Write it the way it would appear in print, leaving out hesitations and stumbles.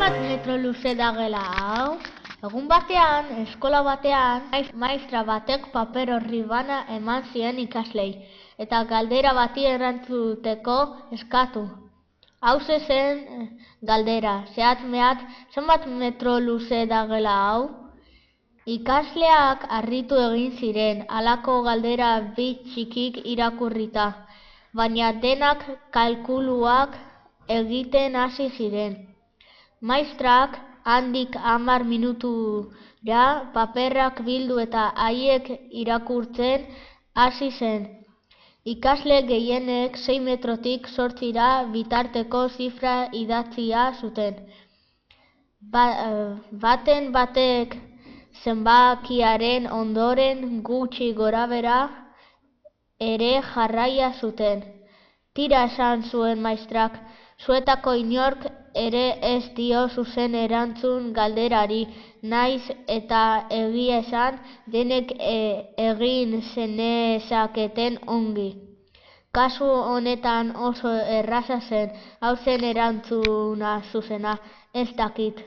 Zenbat metro luze da gela hau? Egun batean, eskola batean, maistra batek paper horri bana eman zien ikaslei, eta galdera bati erantzuteko eskatu. Hauxe zen galdera, zehatz-mehatz, zenbat metro luze da gela hau? Ikasleak harritu egin ziren, halako galdera bi txikik irakurrita, baina denak kalkuluak egiten hasi ziren. Maistrak handik 10 minutura paperrak bildu eta haiek irakurtzen hasi zen. Ikasle gehienek 6 metrotik 8ra bitarteko zifra idatzia zuten. Baten batek zenbakiaren ondoren gutxi gorabehera ere jarraia zuten. Tira, esan zuen maistrak, zuetako inork ere ez dio zuzen erantzun galderari, naiz eta egia esan denek egin zenezaketen ongi. Kasu honetan oso erraza zen, hau zen erantzuna zuzena, ez dakit.